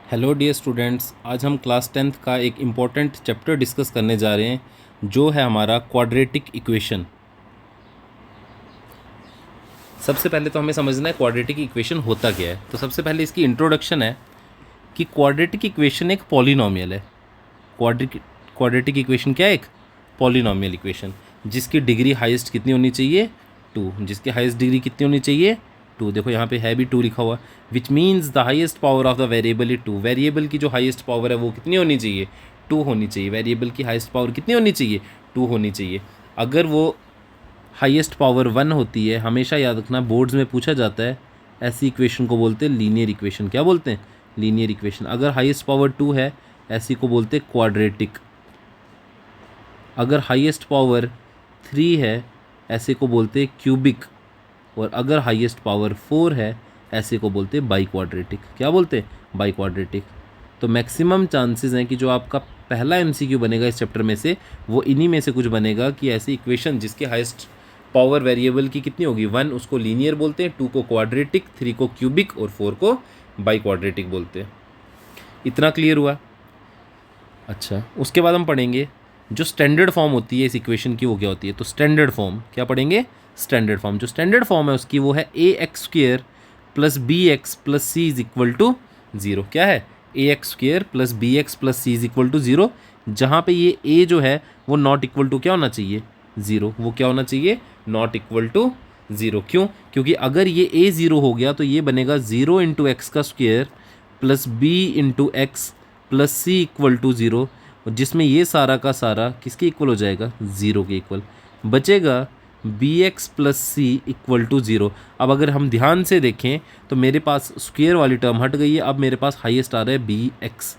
Hello dear students, आज हम class 10th का एक इम्पॉर्टेंट चैप्टर डिस्कस करने जा रहे हैं जो है हमारा क्वाड्रेटिक इक्वेशन। सबसे पहले तो हमें समझना है क्वाड्रेटिक इक्वेशन होता क्या है। तो सबसे पहले इसकी इंट्रोडक्शन है कि क्वाड्रेटिक इक्वेशन एक पॉलिनोमियल है। क्वाड्रेटिक इक्वेशन क्या है? एक पॉलिनोमियल इक्वेशन जिसकी डिग्री हाईएस्ट कितनी होनी चाहिए? 2। जिसकी हाईएस्ट डिग्री कितनी होनी चाहिए? 2। देखो यहाँ पे है भी 2 लिखा हुआ, which means the highest power of the variable is 2। Variable की जो हाईएस्ट पावर है वो कितनी होनी चाहिए? 2 होनी चाहिए। वेरिएबल की हाईएस्ट पावर कितनी होनी चाहिए? 2 होनी चाहिए। अगर वो हाईएस्ट पावर 1 होती है, हमेशा याद रखना बोर्ड्स में पूछा जाता है, ऐसी इक्वेशन को बोलते हैं लीनियर इक्वेशन। क्या बोलते हैं? Linear equation. अगर हाईएस्ट पावर 2 है, ऐसी को बोलते हैं क्वाड्रेटिक। अगर हाईएस्ट पावर 3 है, ऐसे को बोलते हैं क्यूबिक। और अगर हाईएस्ट पावर 4 है, ऐसे को बोलते हैं बाई क्वाड्रेटिक। क्या बोलते हैं? By quadratic. तो मैक्सिमम चांसेस हैं कि जो आपका पहला एमसीक्यू बनेगा इस चैप्टर में से, वो इन्हीं में से कुछ बनेगा कि ऐसी इक्वेशन जिसके हाईएस्ट पावर वेरिएबल की कितनी होगी? 1, उसको लीनियर बोलते हैं, 2 को क्वाड्रेटिक, 3 को क्यूबिक और 4 को बाई क्वाड्रेटिक बोलते हैं। इतना क्लियर हुआ? अच्छा, उसके बाद हम पढ़ेंगे जो स्टैंडर्ड फॉर्म होती है इस इक्वेशन की, वो क्या होती है। तो स्टैंडर्ड फॉर्म क्या पढ़ेंगे? Standard form. जो स्टैंडर्ड फॉर्म है उसकी वो है a x square plus b x plus c is equal to 0। क्या है? A x square plus b x plus c is equal to 0। जहाँ पे ये ए जो है वो नॉट इक्वल टू क्या होना चाहिए? 0। वो क्या होना चाहिए? Not equal to 0। क्यों? क्योंकि अगर ये ए 0 हो गया तो ये बनेगा 0 इंटू एक्स का square plus b into x plus c equal to 0, जिसमें ये सारा का सारा किसके इक्वल हो जाएगा? 0 के इक्वल। बचेगा b x plus c equal to 0। अब अगर हम ध्यान से देखें तो मेरे पास स्क्वेयर वाली टर्म हट गई है, अब मेरे पास हाईएस्ट आ रहा है बी एक्स।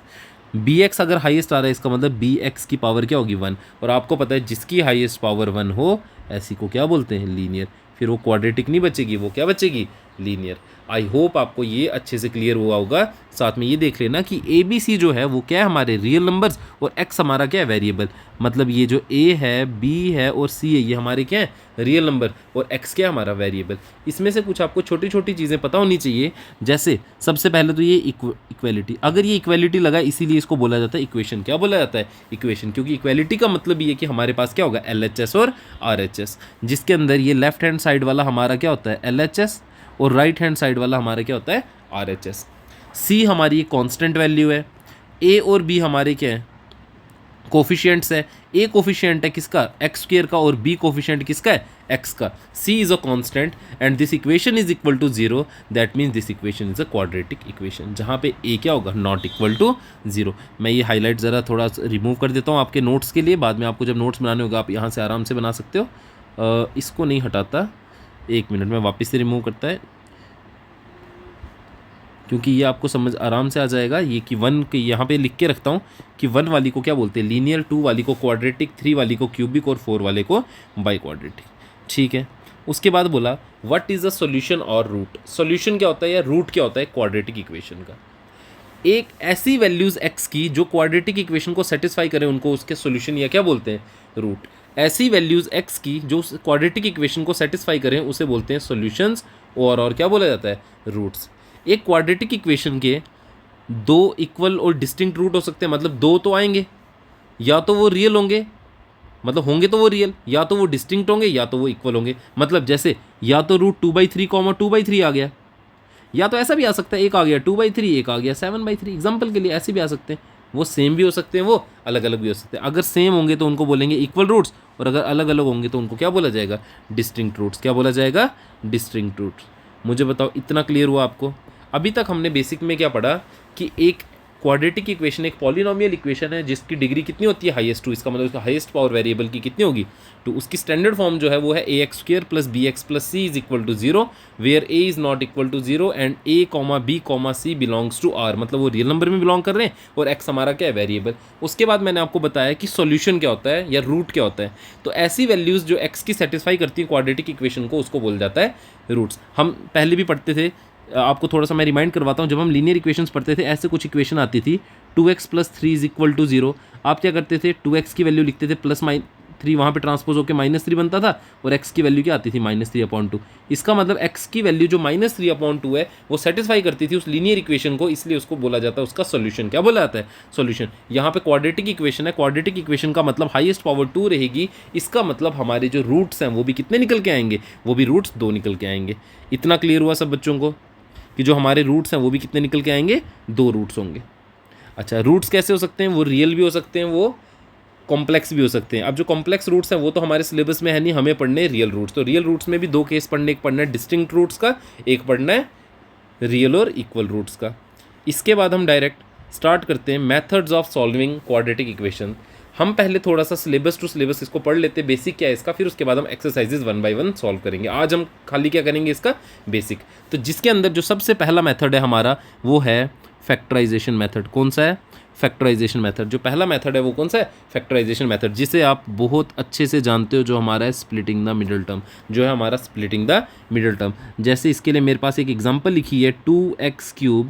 बी एक्स अगर हाईएस्ट आ रहा है, इसका मतलब बी एक्स की पावर क्या होगी? 1। और आपको पता है जिसकी हाईएस्ट पावर 1 हो, ऐसी को क्या बोलते हैं? लीनियर। फिर वो क्वाड्रेटिक नहीं बचेगी, वो क्या बचेगी? लीनियर। आई होप आपको ये अच्छे से क्लियर हुआ होगा। साथ में ये देख लेना कि ए बी सी जो है वो क्या है? हमारे रियल नंबर्स, और एक्स हमारा क्या है? वेरिएबल। मतलब ये जो ए है, बी है और सी है, ये हमारे क्या है? Real number. और एक्स क्या है? हमारा वेरिएबल। इसमें से कुछ आपको छोटी छोटी चीज़ें पता होनी चाहिए। जैसे सबसे पहले तो ये इक्वेलिटी। अगर ये इक्वेलिटी लगा, इसीलिए इसको बोला जाता है इक्वेशन। क्या बोला जाता है? इक्वेशन। क्योंकि इक्वेलिटी का मतलब ये है कि हमारे पास क्या होगा? LHS और RHS, जिसके अंदर ये लेफ्ट हैंड साइड वाला हमारा क्या होता है? LHS, और राइट हैंड साइड वाला हमारा क्या होता है? RHS। सी हमारी कांस्टेंट वैल्यू है, ए और बी हमारे क्या है? कोफिशिएंट्स है। ए कोफिशिएंट है किसका? एक्स स्क्वेयर का, और बी कोफिशिएंट किसका है? एक्स का। C is a constant and this equation is equal to 0। That means this equation is a quadratic equation, जहाँ पे ए क्या होगा? Not equal to 0। मैं ये हाईलाइट ज़रा थोड़ा रिमूव कर देता हूँ आपके नोट्स के लिए। बाद में आपको जब नोट्स बनाने होगा आप यहाँ से आराम से बना सकते हो। इसको नहीं हटाता, 1 मिनट में वापस से रिमूव करता है, क्योंकि ये आपको समझ आराम से आ जाएगा। ये कि 1 के यहाँ पे लिख के रखता हूँ कि 1 वाली को क्या बोलते हैं? लीनियर, 2 वाली को क्वाड्रेटिक, 3 वाली को क्यूबिक और 4 वाले को बाई क्वाड्रेटिक। ठीक है। उसके बाद बोला व्हाट इज़ द सॉल्यूशन और रूट। सॉल्यूशन क्या होता है या रूट क्या होता है क्वाड्रेटिक इक्वेशन का? एक ऐसी वैल्यूज़ एक्स की जो क्वाड्रेटिक इक्वेशन को सेटिस्फाई करें, उनको उसके सॉल्यूशन या क्या बोलते हैं? रूट। ऐसी वैल्यूज़ एक्स की जो क्वाड्रेटिक इक्वेशन को सेटिस्फाई करें, उसे बोलते हैं सॉल्यूशंस, और क्या बोला जाता है? रूट्स। एक क्वाड्रेटिक इक्वेशन के 2 इक्वल और डिस्टिंक्ट रूट हो सकते हैं। मतलब 2 तो आएंगे, या तो वो रियल होंगे, मतलब होंगे तो वो रियल, या तो वो डिस्टिंक्ट होंगे, या तो वो इक्वल होंगे। मतलब जैसे या तो रूट 2/3 2/3 आ गया, या तो ऐसा भी आ सकता है, एक आ गया 2/3, एक आ गया 7/3। एग्जाम्पल के लिए ऐसे भी आ सकते हैं। वो सेम भी हो सकते हैं, वो अलग अलग भी हो सकते हैं। अगर सेम होंगे तो उनको बोलेंगे इक्वल रूट्स, और अगर अलग अलग होंगे तो उनको क्या बोला जाएगा? Distinct roots. क्या बोला जाएगा? Distinct roots. मुझे बताओ इतना क्लियर हुआ आपको? अभी तक हमने बेसिक में क्या पढ़ा कि एक क्वाड्रेटिक इक्वेशन एक पॉलिनोमियल इक्वेशन है जिसकी डिग्री कितनी होती है? हाईएस्ट 2। इसका मतलब उसका हाईएस्ट पावर वेरिएबल की कितनी होगी? तो उसकी स्टैंडर्ड फॉर्म जो है वो है a x square plus b x plus c is equal to 0, where a is not equal to 0 and a comma b comma c belongs to R. मतलब वो रियल नंबर में बिलोंग कर रहे हैं और एक्स हमारा क्या है? वेरिएबल। उसके बाद मैंने आपको बताया कि सॉल्यूशन क्या होता है या रूट क्या होता है। तो ऐसी वैल्यूज़ जो एक्स की सेटिस्फाई करती है क्वाड्रेटिक इक्वेशन को, उसको बोल जाता है रूट्स। हम पहले भी पढ़ते थे, आपको थोड़ा सा मैं रिमाइंड करवाता हूँ। जब हम लीनियर इक्वेशंस पढ़ते थे, ऐसे कुछ इक्वेशन आती थी 2x + 3 = 0। आप क्या करते थे? 2x की वैल्यू लिखते थे +3 3 वहाँ पे ट्रांसपोज होकर -3 बनता था और x की वैल्यू क्या आती थी -3/2। इसका मतलब x की वैल्यू जो -3/2 है वो सेटिस्फाई करती थी उस लीनियर इक्वेशन को, इसलिए उसको बोला जाता है उसका सोल्यूशन। क्या बोला जाता है? सोल्यूशन। यहाँ पे क्वाड्रेटिक इक्वेशन है, क्वाड्रेटिक इक्वेशन का मतलब हाईएस्ट पावर 2 रहेगी, इसका मतलब हमारे जो रूट्स हैं वो भी कितने निकल के आएंगे? वो भी रूट्स 2 निकल के आएंगे। इतना क्लियर हुआ सब बच्चों को कि जो हमारे रूट्स हैं वो भी कितने निकल के आएंगे? 2 रूट्स होंगे। अच्छा, रूट्स कैसे हो सकते हैं? वो रियल भी हो सकते हैं, वो कॉम्प्लेक्स भी हो सकते हैं। अब जो कॉम्प्लेक्स रूट्स हैं वो तो हमारे सिलेबस में है नहीं, हमें पढ़ने हैं रियल रूट्स। तो रियल रूट्स में भी 2 केस पढ़ने, एक पढ़ना है डिस्टिंक्ट रूट्स का, एक पढ़ना है रियल और इक्वल रूट्स का। इसके बाद हम डायरेक्ट स्टार्ट करते हैं methods of solving quadratic equation. हम पहले थोड़ा सा सिलेबस टू सिलेबस इसको पढ़ लेते हैं, बेसिक क्या है इसका, फिर उसके बाद हम एक्सरसाइजेज 1 बाय 1 सॉल्व करेंगे। आज हम खाली क्या करेंगे? इसका बेसिक। तो जिसके अंदर जो सबसे पहला मेथड है हमारा वो है फैक्टराइजेशन मेथड। कौन सा है? Factorisation method. जो पहला मेथड है वो कौन सा है? फैक्टराइजेशन मेथड, जिसे आप बहुत अच्छे से जानते हो, जो हमारा है स्प्लिटिंग द मिडिल टर्म, जो है हमारा स्प्लिटिंग द मिडिल टर्म। जैसे इसके लिए मेरे पास एक एग्जांपल लिखी है, 2x³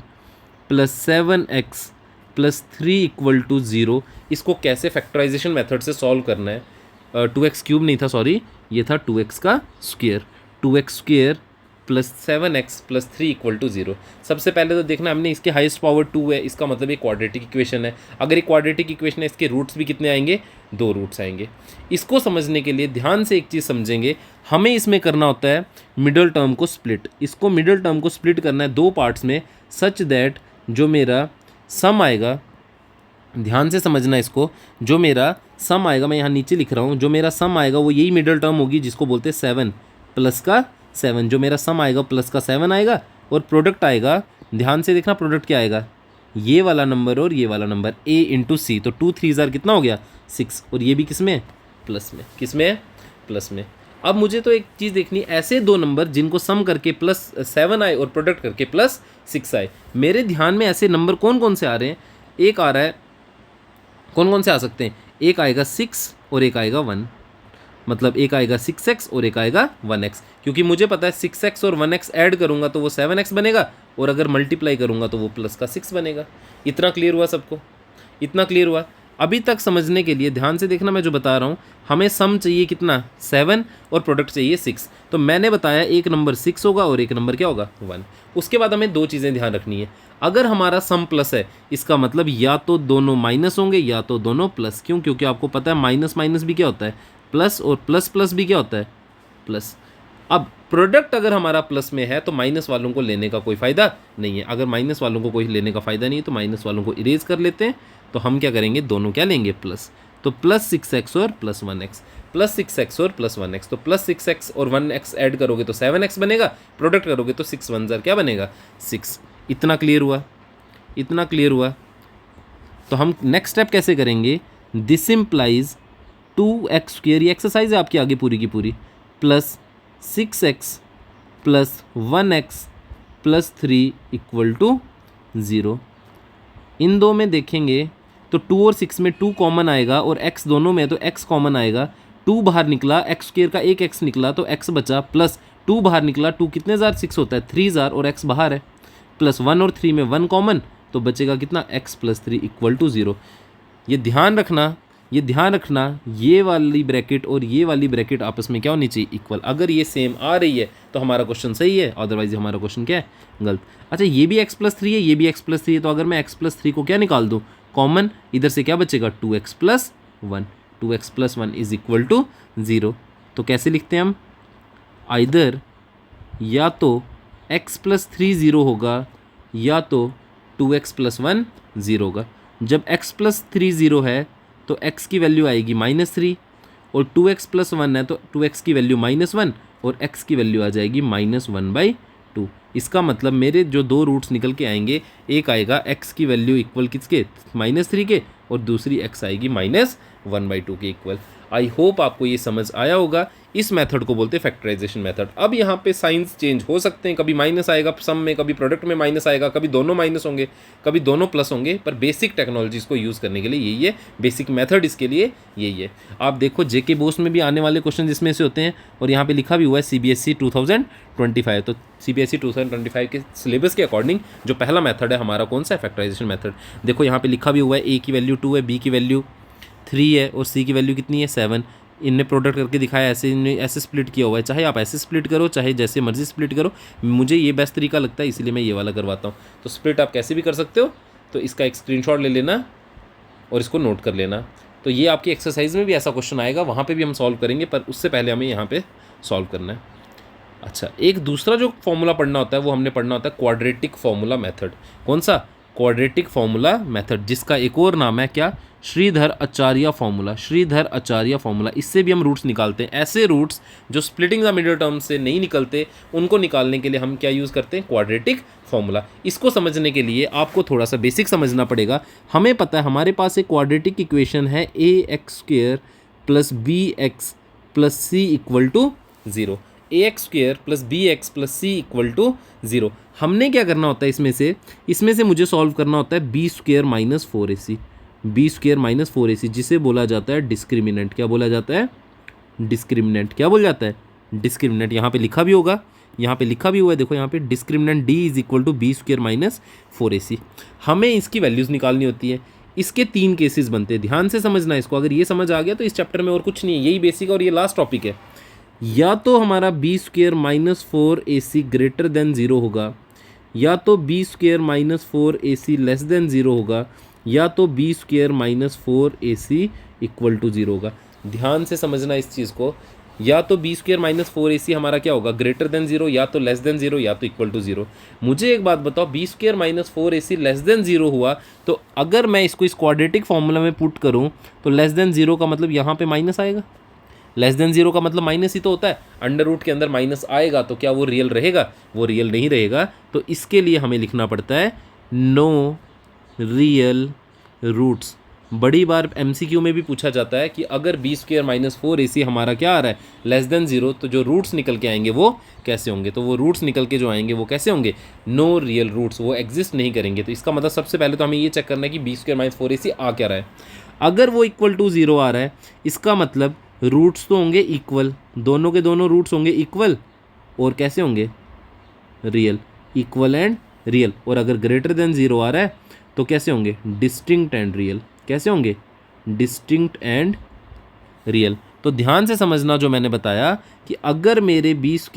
+ 7x + 3 = 0। इसको कैसे फैक्टराइजेशन मेथड से सॉल्व करना है? 2x³ नहीं था, सॉरी, ये था 2x² 2x² + 7x + 3 = 0। सबसे पहले तो देखना हमने इसके हाईएस्ट पावर 2 है, इसका मतलब ये क्वाड्रेटिक इक्वेशन है। अगर ये क्वाड्रेटिक इक्वेशन है, इसके रूट्स भी कितने आएंगे? 2 रूट्स आएंगे। इसको समझने के लिए ध्यान से एक चीज़ समझेंगे, हमें इसमें करना होता है मिडल टर्म को स्प्लिट। इसको मिडल टर्म को स्प्लिट करना है 2 पार्ट्स में, सच दैट जो मेरा सम आएगा, ध्यान से समझना इसको, जो मेरा सम आएगा, मैं यहाँ नीचे लिख रहा हूँ, जो मेरा सम आएगा वो यही मिडल टर्म होगी जिसको बोलते हैं 7 + का 7। जो मेरा सम आएगा प्लस का 7 आएगा और प्रोडक्ट आएगा, ध्यान से देखना प्रोडक्ट क्या आएगा, ये वाला नंबर और ये वाला नंबर, a × c। तो 2 3 कितना हो गया? 6। और ये भी किस में? प्लस में। किस में है? प्लस में। अब मुझे तो एक चीज़ देखनी, ऐसे 2 नंबर जिनको सम करके +7 आए और प्रोडक्ट करके +6 आए, मेरे ध्यान में ऐसे नंबर कौन कौन से आ रहे हैं? एक आ रहा है, कौन कौन से आ सकते हैं? एक आएगा 6 और एक आएगा 1, मतलब एक आएगा 6x और एक आएगा 1x, क्योंकि मुझे पता है 6x और 1x ऐड करूंगा तो वो 7x बनेगा, और अगर मल्टीप्लाई करूंगा तो वो प्लस का 6 बनेगा। इतना क्लियर हुआ सबको? इतना क्लियर हुआ? अभी तक समझने के लिए ध्यान से देखना, मैं जो बता रहा हूँ, हमें सम चाहिए कितना? 7 और प्रोडक्ट चाहिए 6। तो मैंने बताया एक नंबर 6 होगा और एक नंबर क्या होगा? 1। उसके बाद हमें 2 चीज़ें ध्यान रखनी है। अगर हमारा सम प्लस है, इसका मतलब या तो दोनों माइनस होंगे या तो दोनों प्लस। क्यों? क्योंकि आपको पता है माइनस माइनस भी क्या होता है? प्लस, और प्लस प्लस भी क्या होता है? प्लस। अब प्रोडक्ट अगर हमारा प्लस में है तो माइनस वालों को लेने का कोई फ़ायदा नहीं है। अगर माइनस वालों को कोई लेने का फ़ायदा नहीं है तो माइनस वालों को इरेज कर लेते हैं। तो हम क्या करेंगे? दोनों क्या लेंगे? प्लस। तो +6x और +1x, +6x और +1x। तो +6x और 1x ऐड करोगे तो 7x बनेगा, प्रोडक्ट करोगे तो 6 1 क्या बनेगा? 6। इतना क्लियर हुआ? इतना क्लियर हुआ? तो हम नेक्स्ट स्टेप कैसे करेंगे? दिस इम्प्लाइज 2x², ये एक्सरसाइज है आपकी आगे पूरी की पूरी, +6x + 1x + 3 = 0। इन दो में देखेंगे तो 2 और 6 में 2 कॉमन आएगा और x दोनों में है तो x कॉमन आएगा। 2 बाहर निकला, x² का एक x निकला तो x बचा, प्लस 2 बाहर निकला, 2 कितने जार? 6 होता है, 3 जार, और x बाहर है, प्लस 1 और 3 में 1 कॉमन, तो बचेगा कितना? x + 3 = 0। ये ध्यान रखना, ये ध्यान रखना, ये वाली ब्रैकेट और ये वाली ब्रैकेट आपस में क्या होनी चाहिए? इक्वल। अगर ये सेम आ रही है तो हमारा क्वेश्चन सही है, अदरवाइज हमारा क्वेश्चन क्या है? गलत। अच्छा, ये भी x + 3 है, ये भी x + 3 है, तो अगर मैं x + 3 को क्या निकाल दूँ? कॉमन। इधर से क्या बचेगा? 2x + 1, 2x + 1 = 0। तो कैसे लिखते हैं हम? आइदर या तो x + 3 0 होगा या तो 2x + 1 0 होगा। जब x + 3 0 है तो x की वैल्यू आएगी -3, और 2x + 1 है तो 2x की वैल्यू -1 और x की वैल्यू आ जाएगी -1/2। इसका मतलब मेरे जो 2 रूट्स निकल के आएंगे, एक आएगा x की वैल्यू इक्वल किसके? -3 के, और दूसरी x आएगी -1/2 के इक्वल। आई होप आपको ये समझ आया होगा। इस मेथड को बोलते हैं फैक्टराइजेशन मेथड। अब यहाँ पे साइंस चेंज हो सकते हैं, कभी माइनस आएगा सम में, कभी प्रोडक्ट में माइनस आएगा, कभी दोनों माइनस होंगे, कभी दोनों प्लस होंगे, पर बेसिक टेक्नोलॉजीज को यूज़ करने के लिए यही है, बेसिक मेथड इसके लिए यही है। आप देखो जेके बोस में भी आने वाले क्वेश्चन जिसमें से होते हैं, और यहाँ पे लिखा भी हुआ है CBSE 2025। तो CBSE 2025 के सिलेबस के अकॉर्डिंग जो पहला मेथड है हमारा कौन सा है? Factorisation method. देखो यहाँ पे लिखा भी हुआ है, a की वैल्यू 2 है, b की वैल्यू 3 है और c की वैल्यू कितनी है? 7। इनने प्रोडक्ट करके दिखाया, ऐसे इनने ऐसे स्प्लिट किया हुआ है, चाहे आप ऐसे स्प्लिट करो चाहे जैसे मर्जी स्प्लिट करो, मुझे ये बेस्ट तरीका लगता है इसलिए मैं ये वाला करवाता हूँ। तो स्प्लिट आप कैसे भी कर सकते हो, तो इसका एक स्क्रीनशॉट ले लेना और इसको नोट कर लेना। तो ये आपकी एक्सरसाइज में भी ऐसा क्वेश्चन आएगा, वहाँ पे भी हम सॉल्व करेंगे, पर उससे पहले हमें यहाँ पे सॉल्व करना है। अच्छा, एक दूसरा जो फॉर्मूला पढ़ना होता है वो हमने पढ़ना होता है क्वाड्रेटिक फॉर्मूला मेथड। कौन सा? क्वाड्रेटिक फॉर्मूला मेथड, जिसका एक और नाम है क्या? श्रीधर आचार्य फॉर्मूला। श्रीधर आचार्य फॉर्मूला, इससे भी हम रूट्स निकालते हैं। ऐसे रूट्स जो स्प्लिटिंग द मिडिल टर्म से नहीं निकलते, उनको निकालने के लिए हम क्या यूज़ करते हैं? Quadratic formula. इसको समझने के लिए आपको थोड़ा सा बेसिक समझना पड़ेगा। हमें पता है हमारे पास एक क्वाड्रेटिक इक्वेशन है ax² + bx + c = 0। ax² + bx + c = 0। हमने क्या करना होता है इसमें से मुझे सॉल्व करना होता है b² - 4ac। b² - 4ac जिसे बोला जाता है डिस्क्रिमिनेंट। क्या बोला जाता है? डिस्क्रिमिनेंट। क्या बोला जाता है? डिस्क्रिमिनेंट। यहाँ पे लिखा भी होगा, यहाँ पे लिखा भी हुआ है, देखो यहाँ पे डिस्क्रिमिनेंट d = b² - 4ac। हमें इसकी वैल्यूज़ निकालनी होती है। इसके 3 केसेस बनते हैं, ध्यान से समझना इसको। अगर ये समझ आ गया तो इस चैप्टर में और कुछ नहीं है, यही बेसिक और ये लास्ट टॉपिक है। या तो हमारा b² - 4ac > 0 होगा, या तो b² - 4ac <0 होगा, या तो b² - 4ac = 0 होगा। ध्यान से समझना इस चीज़ को। या तो b² - 4ac हमारा क्या होगा? <0, या तो <0, या तो =0। मुझे एक बात बताओ, b² - 4ac <0 हुआ तो अगर मैं इसको इस क्वाड्रेटिक फॉर्मूला में पुट करूं तो <0 का मतलब यहाँ पे माइनस आएगा। <0 का मतलब माइनस ही तो होता है। अंडर रूट के अंदर माइनस आएगा तो क्या वो रियल रहेगा? वो रियल नहीं रहेगा। तो इसके लिए हमें लिखना पड़ता है नो रियल रूट्स। बड़ी बार MCQ में भी पूछा जाता है कि अगर b² - 4ac हमारा क्या आ रहा है? <0, तो जो रूट्स निकल के आएंगे वो कैसे होंगे? तो वो रूट्स निकल के जो आएंगे वो कैसे होंगे? नो रियल रूट्स, वो एग्जिस्ट नहीं करेंगे। तो इसका मतलब सबसे पहले तो हमें ये चेक करना है कि b² - 4ac आ क्या रहा है। अगर वो =0 आ रहा है, इसका मतलब रूट्स तो होंगे इक्वल, दोनों के दोनों रूट्स होंगे इक्वल, और कैसे होंगे? रियल। Equal and real. और अगर <0 आ रहा है तो कैसे होंगे? Distinct and real. कैसे होंगे? Distinct and real. तो ध्यान से समझना जो मैंने बताया कि अगर मेरे b² -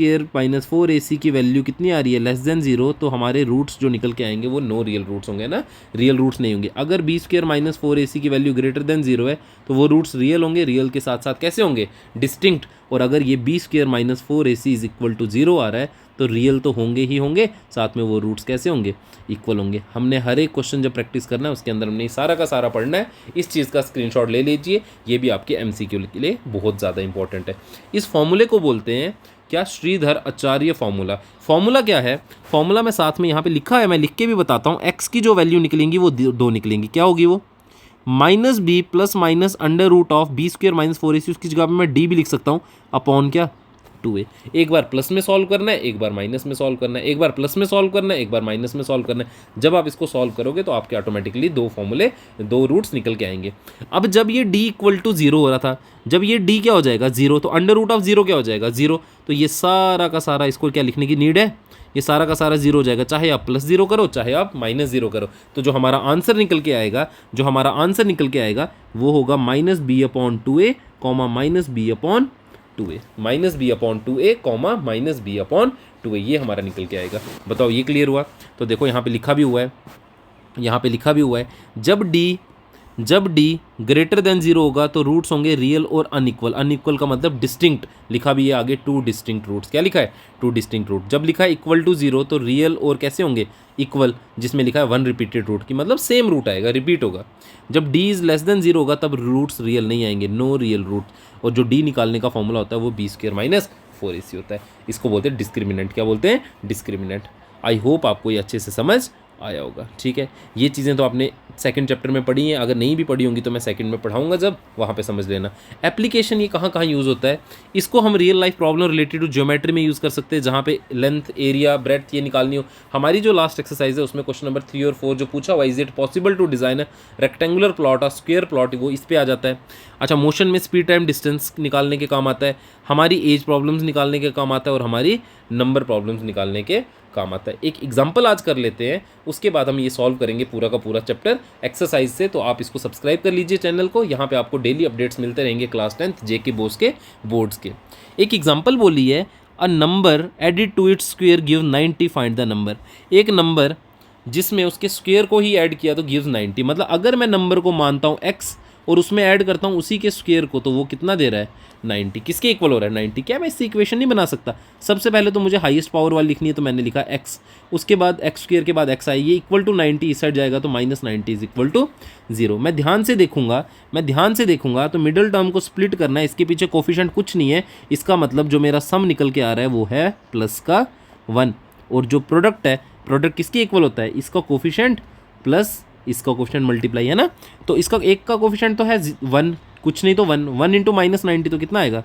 4ac की वैल्यू कितनी आ रही है? <0, तो हमारे रूट्स जो निकल के आएंगे वो नो रियल रूट्स होंगे ना, रियल रूट्स नहीं होंगे। अगर b² - 4ac की वैल्यू <0 है तो वो रूट्स रियल होंगे, रियल के साथ साथ कैसे होंगे? डिस्टिंक्ट। और अगर ये b² - 4ac = 0 आ रहा है तो रियल तो होंगे ही होंगे, साथ में वो रूट्स कैसे होंगे? इक्वल होंगे। हमने हर एक क्वेश्चन जब प्रैक्टिस करना है उसके अंदर हमने सारा का सारा पढ़ना है। इस चीज़ का स्क्रीनशॉट ले लीजिए, ये भी आपके MCQ के लिए बहुत ज़्यादा इंपॉर्टेंट है। इस फॉर्मूले को बोलते हैं क्या? श्रीधर आचार्य फॉर्मूला। फॉर्मूला क्या है? फॉर्मूला में साथ में यहाँ पे लिखा है, मैं लिख के भी बताता हूँ। x की जो वैल्यू निकलेंगी वो 2 निकलेंगी। क्या होगी वो? -b ± √of b² - 4ac, उसकी जगह पे मैं d भी लिख सकता हूँ, अपॉन क्या? 2a। एक बार प्लस में सॉल्व करना है, एक बार माइनस में सॉल्व करना है, एक बार प्लस में सॉल्व करना है, एक बार माइनस में सॉल्व करना है। जब आप इसको सॉल्व करोगे तो आपके ऑटोमेटिकली 2 फॉर्मूले, 2 रूट्स निकल के आएंगे। अब जब ये d = 0 हो रहा था, जब ये d क्या हो जाएगा? 0, तो √0 क्या हो जाएगा? 0। तो ये सारा का सारा, इसको क्या लिखने की नीड है? ये सारा का सारा 0 हो जाएगा, चाहे आप +0 करो चाहे आप -0 करो। तो जो हमारा आंसर निकल के आएगा, वो होगा -b/2a, -b/2a, -b/2a, ये हमारा निकल के आएगा। बताओ ये क्लियर हुआ? तो देखो यहाँ पे लिखा भी हुआ है, जब d <0 होगा तो रूट्स होंगे रियल और अनइक्वल। अनइक्वल का मतलब डिस्टिंक्ट, लिखा भी है आगे 2 डिस्टिंक्ट रूट्स। क्या लिखा है? 2 डिस्टिंक्ट रूट। जब लिखा है =0 तो रियल और कैसे होंगे? इक्वल, जिसमें लिखा है 1 रिपीटेड रूट की मतलब सेम रूट आएगा, रिपीट होगा। जब d < 0 होगा तब रूट्स रियल नहीं आएंगे, नो रियल रूट। और जो d निकालने का फॉर्मूला होता है वो b² - 4ac होता है। इसको बोलते हैं डिस्क्रिमिनेंट। क्या बोलते हैं? डिस्क्रिमिनेंट। आई होप आपको ये अच्छे से समझ आया होगा। ठीक है, ये चीज़ें तो आपने सेकंड चैप्टर में पढ़ी हैं, अगर नहीं भी पढ़ी होंगी तो मैं सेकंड में पढ़ाऊंगा, जब वहाँ पे समझ लेना। एप्लीकेशन ये कहाँ कहाँ यूज़ होता है? इसको हम real life problem related to geometry में यूज़ कर सकते हैं, जहाँ पे लेंथ, एरिया, ब्रेड्थ ये निकालनी हो। हमारी जो लास्ट एक्सरसाइज है उसमें क्वेश्चन नंबर 3 और 4 जो पूछा हुआ, is it possible to design a rectangular plot और स्क्वेयर प्लॉट, वो इस पर आ जाता है। अच्छा, मोशन में स्पीड, टाइम, डिस्टेंस निकालने के काम आता है, हमारी एज प्रॉब्लम्स निकालने के काम आता है, और हमारी नंबर प्रॉब्लम्स निकालने के काम आता है। एक एग्जाम्पल आज कर लेते हैं, उसके बाद हम ये सॉल्व करेंगे पूरा का पूरा चैप्टर एक्सरसाइज से। तो आप इसको सब्सक्राइब कर लीजिए चैनल को, यहाँ पे आपको डेली अपडेट्स मिलते रहेंगे क्लास 10th जेके बोस के बोर्ड्स के। एक एग्जाम्पल बोली है, a number added to its square give 90, find the number. एक नंबर जिसमें उसके स्क्वेयर को ही ऐड किया तो गिव्स 90, मतलब अगर मैं नंबर को मानता हूँ x और उसमें ऐड करता हूँ उसी के स्क्वेयर को, तो वो कितना दे रहा है 90। किसके इक्वल हो रहा है 90। क्या मैं इससे इक्वेशन नहीं बना सकता? सबसे पहले तो मुझे हाईएस्ट पावर वाली लिखनी है, तो मैंने लिखा x, उसके बाद x स्क्वेयर के बाद x आई, ये इक्वल टू 90 इस साइड जाएगा तो -90 इज इक्वल टू 0। मैं ध्यान से देखूंगा तो मिडिल टर्म को स्प्लिट करना है, इसके पीछे कोफिशिएंट कुछ नहीं है, इसका मतलब जो मेरा सम निकल के आ रहा है वो है प्लस का 1। और जो प्रोडक्ट है, प्रोडक्ट किसके इक्वल होता है, इसका कोफिशिएंट प्लस इसका कोफिशिएंट मल्टीप्लाई, है ना। तो इसका एक का कोफिशिएंट तो है 1, कुछ नहीं तो 1 इंटू -90 तो कितना आएगा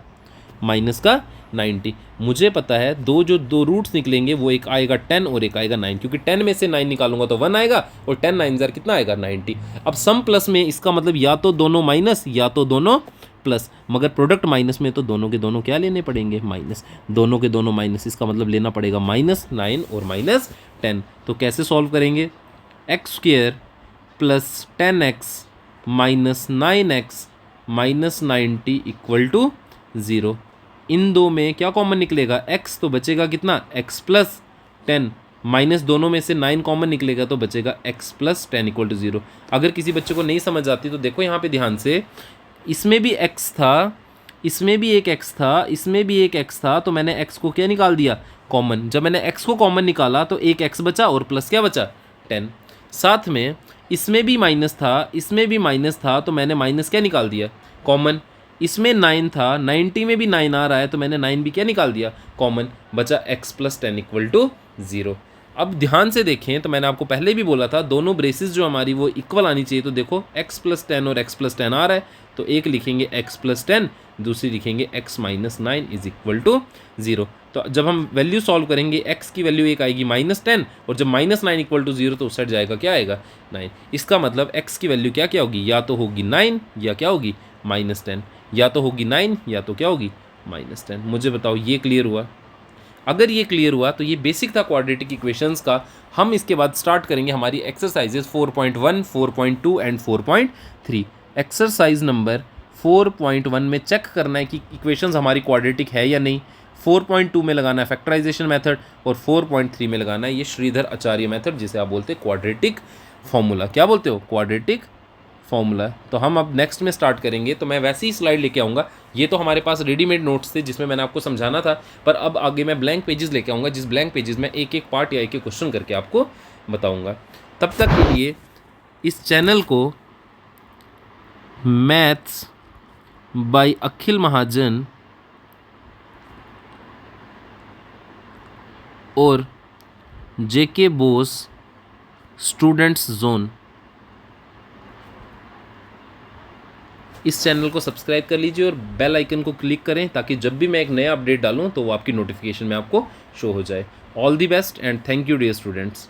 माइनस का 90। मुझे पता है दो रूट्स निकलेंगे, वो एक आएगा 10 और एक आएगा 9, क्योंकि 10 में से 9 निकालूंगा तो 1 आएगा और 10 9 ज़र कितना आएगा 90। अब सम प्लस में इसका मतलब या तो दोनों माइनस या तो दोनों प्लस, मगर प्रोडक्ट माइनस में तो दोनों के दोनों क्या लेने पड़ेंगे माइनस, दोनों के दोनों माइनस, इसका मतलब लेना पड़ेगा -9 और -10। तो कैसे सॉल्व करेंगे, x square plus 10x minus 9x minus 90 equal to 0। इन दो में क्या कॉमन निकलेगा, x, तो बचेगा कितना x प्लस 10, माइनस दोनों में से 9 कॉमन निकलेगा तो बचेगा x प्लस 10 इक्वल टू 0। अगर किसी बच्चे को नहीं समझ आती तो देखो यहाँ पे ध्यान से, इसमें भी x था, इसमें भी एक x था, इसमें भी एक x था, तो मैंने x को क्या निकाल दिया कॉमन। जब मैंने x को कॉमन निकाला तो एक x बचा और प्लस क्या बचा 10। साथ में इसमें भी माइनस था, इसमें भी माइनस था, तो मैंने माइनस क्या निकाल दिया कॉमन। इसमें 9 था, 90 में भी 9 आ रहा है तो मैंने 9 भी क्या निकाल दिया कॉमन, बचा x प्लस 10 इक्वल टू 0। अब ध्यान से देखें तो मैंने आपको पहले भी बोला था दोनों ब्रेसेस जो हमारी वो इक्वल आनी चाहिए। तो देखो x प्लस 10 और x प्लस 10 आ रहा है, तो एक लिखेंगे x प्लस 10, दूसरी लिखेंगे x minus 9 is equal to 0। तो जब हम वैल्यू सॉल्व करेंगे x की वैल्यू एक आएगी -10, और जब -9 इक्वल टू 0 तो उस साइड जाएगा क्या आएगा 9। इसका मतलब x की वैल्यू क्या क्या होगी, या तो होगी 9 या क्या होगी -10, या तो होगी 9 या तो क्या होगी -10। मुझे बताओ ये क्लियर हुआ? अगर ये क्लियर हुआ तो ये बेसिक था क्वाड्रेटिक इक्वेशंस का। हम इसके बाद स्टार्ट करेंगे हमारी एक्सरसाइजेज 4.1, 4.2 एंड 4.3। एक्सरसाइज नंबर 4.1 में चेक करना है कि इक्वेशंस हमारी क्वाड्रेटिक है या नहीं। 4.2 में लगाना है फैक्टराइजेशन मेथड, और 4.3 में लगाना है ये श्रीधर आचार्य मेथड, जिसे आप बोलते हैं क्वाड्रेटिक फॉर्मूला। क्या बोलते हो, क्वाड्रेटिक फॉर्मूला। तो हम अब नेक्स्ट में स्टार्ट करेंगे, तो मैं वैसी ही स्लाइड लेके आऊँगा। ये तो हमारे पास रेडीमेड नोट्स थे जिसमें मैंने आपको समझाना था, पर अब आगे मैं ब्लैंक पेजेस लेके आऊँगा, जिस ब्लैंक पेजेस में एक एक पार्ट या एक एक क्वेश्चन करके आपको बताऊँगा। तब तक के लिए इस चैनल को मैथ्स बाय अखिल महाजन और जेके बोस स्टूडेंट्स जोन, इस चैनल को सब्सक्राइब कर लीजिए और बेल आइकन को क्लिक करें, ताकि जब भी मैं एक नया अपडेट डालूं तो वो आपकी नोटिफिकेशन में आपको शो हो जाए। All the best and thank you dear students.